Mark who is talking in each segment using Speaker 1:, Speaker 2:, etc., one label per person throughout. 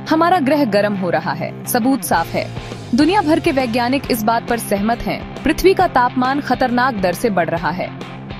Speaker 1: हमारा ग्रह गर्म हो रहा है, सबूत साफ है। दुनिया भर के वैज्ञानिक इस बात पर सहमत हैं, पृथ्वी का तापमान खतरनाक दर से बढ़ रहा है।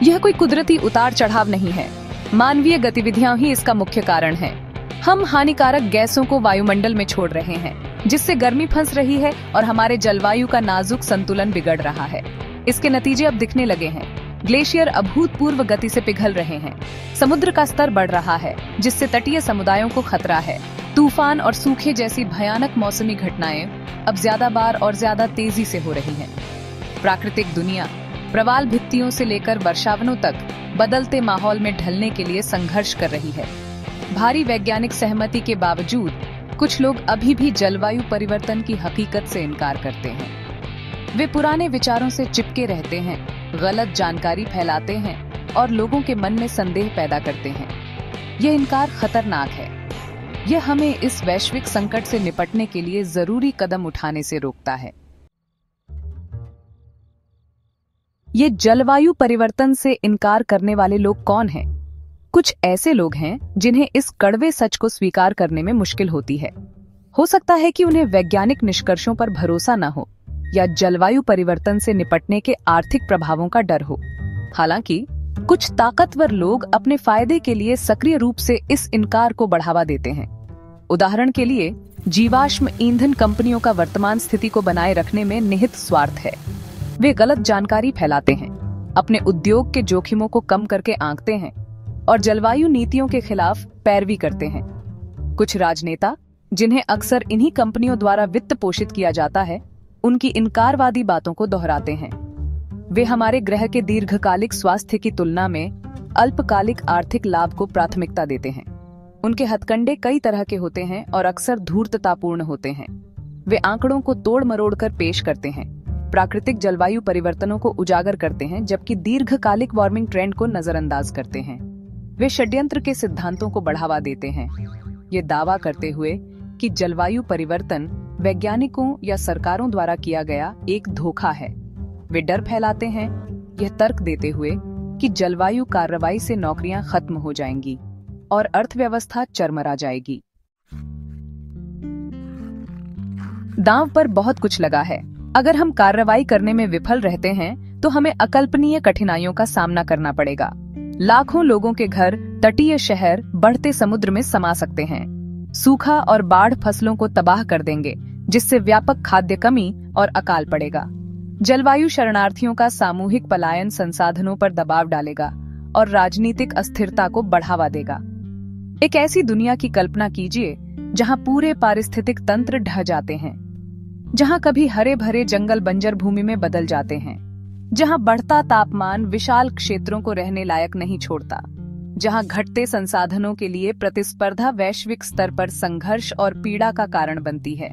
Speaker 1: यह कोई कुदरती उतार चढ़ाव नहीं है, मानवीय गतिविधियां ही इसका मुख्य कारण है। हम हानिकारक गैसों को वायुमंडल में छोड़ रहे हैं, जिससे गर्मी फंस रही है और हमारे जलवायु का नाजुक संतुलन बिगड़ रहा है। इसके नतीजे अब दिखने लगे हैं। ग्लेशियर अभूतपूर्व गति से पिघल रहे हैं, समुद्र का स्तर बढ़ रहा है, जिससे तटीय समुदायों को खतरा है। तूफान और सूखे जैसी भयानक मौसमी घटनाएं अब ज्यादा बार और ज्यादा तेजी से हो रही हैं। प्राकृतिक दुनिया प्रवाल भित्तियों से लेकर वर्षावनों तक बदलते माहौल में ढलने के लिए संघर्ष कर रही है। भारी वैज्ञानिक सहमति के बावजूद कुछ लोग अभी भी जलवायु परिवर्तन की हकीकत से इनकार करते हैं। वे पुराने विचारों से चिपके रहते हैं, गलत जानकारी फैलाते हैं और लोगों के मन में संदेह पैदा करते हैं। यह इनकार खतरनाक है। यह हमें इस वैश्विक संकट से निपटने के लिए जरूरी कदम उठाने से रोकता है। ये जलवायु परिवर्तन से इनकार करने वाले लोग कौन हैं? कुछ ऐसे लोग हैं जिन्हें इस कड़वे सच को स्वीकार करने में मुश्किल होती है। हो सकता है कि उन्हें वैज्ञानिक निष्कर्षों पर भरोसा न हो या जलवायु परिवर्तन से निपटने के आर्थिक प्रभावों का डर हो। हालांकि कुछ ताकतवर लोग अपने फायदे के लिए सक्रिय रूप से इस इनकार को बढ़ावा देते हैं। उदाहरण के लिए, जीवाश्म ईंधन कंपनियों का वर्तमान स्थिति को बनाए रखने में निहित स्वार्थ है। वे गलत जानकारी फैलाते हैं, अपने उद्योग के जोखिमों को कम करके आंकते हैं और जलवायु नीतियों के खिलाफ पैरवी करते हैं। कुछ राजनेता, जिन्हें अक्सर इन्हीं कंपनियों द्वारा वित्त पोषित किया जाता है, उनकी इनकारवादी बातों को दोहराते हैं। वे हमारे ग्रह के दीर्घकालिक स्वास्थ्य की तुलना में अल्पकालिक आर्थिक लाभ को प्राथमिकता देते हैं। उनके हथकंडे कई तरह के होते हैं और अक्सर धूर्ततापूर्ण होते हैं। वे आंकड़ों को तोड़ मरोड़ कर पेश करते हैं, प्राकृतिक जलवायु परिवर्तनों को उजागर करते हैं, जबकि दीर्घकालिक वार्मिंग ट्रेंड को नजरअंदाज करते हैं। वे षड्यंत्र के सिद्धांतों को बढ़ावा देते हैं, ये दावा करते हुए कि जलवायु परिवर्तन वैज्ञानिकों या सरकारों द्वारा किया गया एक धोखा है। वे डर फैलाते हैं, यह तर्क देते हुए कि जलवायु कार्रवाई से नौकरियां खत्म हो जाएंगी और अर्थव्यवस्था चरमरा जाएगी। दांव पर बहुत कुछ लगा है। अगर हम कार्रवाई करने में विफल रहते हैं तो हमें अकल्पनीय कठिनाइयों का सामना करना पड़ेगा। लाखों लोगों के घर, तटीय शहर बढ़ते समुद्र में समा सकते हैं। सूखा और बाढ़ फसलों को तबाह कर देंगे, जिससे व्यापक खाद्य कमी और अकाल पड़ेगा। जलवायु शरणार्थियों का सामूहिक पलायन संसाधनों पर दबाव डालेगा और राजनीतिक अस्थिरता को बढ़ावा देगा। एक ऐसी दुनिया की कल्पना कीजिए जहां पूरे पारिस्थितिक तंत्र ढह जाते हैं, जहां कभी हरे भरे जंगल बंजर भूमि में बदल जाते हैं, जहां बढ़ता तापमान विशाल क्षेत्रों को रहने लायक नहीं छोड़ता, जहां घटते संसाधनों के लिए प्रतिस्पर्धा वैश्विक स्तर पर संघर्ष और पीड़ा का कारण बनती है।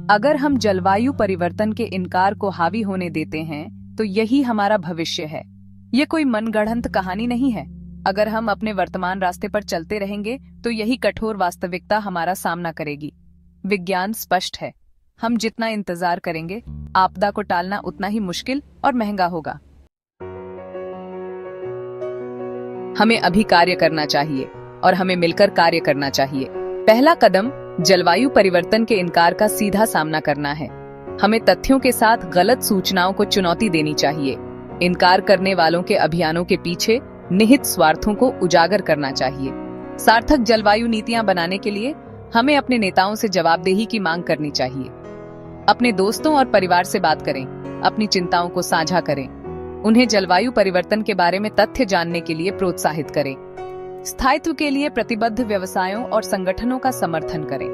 Speaker 1: अगर हम जलवायु परिवर्तन के इनकार को हावी होने देते हैं तो यही हमारा भविष्य है। ये कोई मनगढ़ंत कहानी नहीं है। अगर हम अपने वर्तमान रास्ते पर चलते रहेंगे तो यही कठोर वास्तविकता हमारा सामना करेगी। विज्ञान स्पष्ट है, हम जितना इंतजार करेंगे, आपदा को टालना उतना ही मुश्किल और महंगा होगा। हमें अभी कार्य करना चाहिए और हमें मिलकर कार्य करना चाहिए। पहला कदम जलवायु परिवर्तन के इनकार का सीधा सामना करना है। हमें तथ्यों के साथ गलत सूचनाओं को चुनौती देनी चाहिए। इनकार करने वालों के अभियानों के पीछे निहित स्वार्थों को उजागर करना चाहिए। सार्थक जलवायु नीतियां बनाने के लिए हमें अपने नेताओं से जवाबदेही की मांग करनी चाहिए। अपने दोस्तों और परिवार से बात करें, अपनी चिंताओं को साझा करें, उन्हें जलवायु परिवर्तन के बारे में तथ्य जानने के लिए प्रोत्साहित करें। स्थायित्व के लिए प्रतिबद्ध व्यवसायों और संगठनों का समर्थन करें।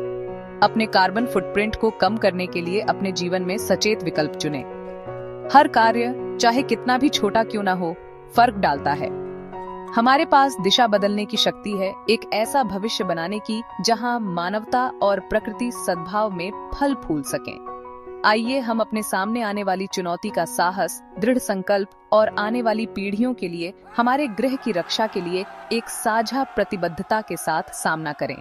Speaker 1: अपने कार्बन फुटप्रिंट को कम करने के लिए अपने जीवन में सचेत विकल्प चुनें। हर कार्य, चाहे कितना भी छोटा क्यों ना हो, फर्क डालता है। हमारे पास दिशा बदलने की शक्ति है, एक ऐसा भविष्य बनाने की जहां मानवता और प्रकृति सद्भाव में फल फूल सकें। आइए हम अपने सामने आने वाली चुनौती का साहस, दृढ़ संकल्प और आने वाली पीढ़ियों के लिए हमारे ग्रह की रक्षा के लिए एक साझा प्रतिबद्धता के साथ सामना करें।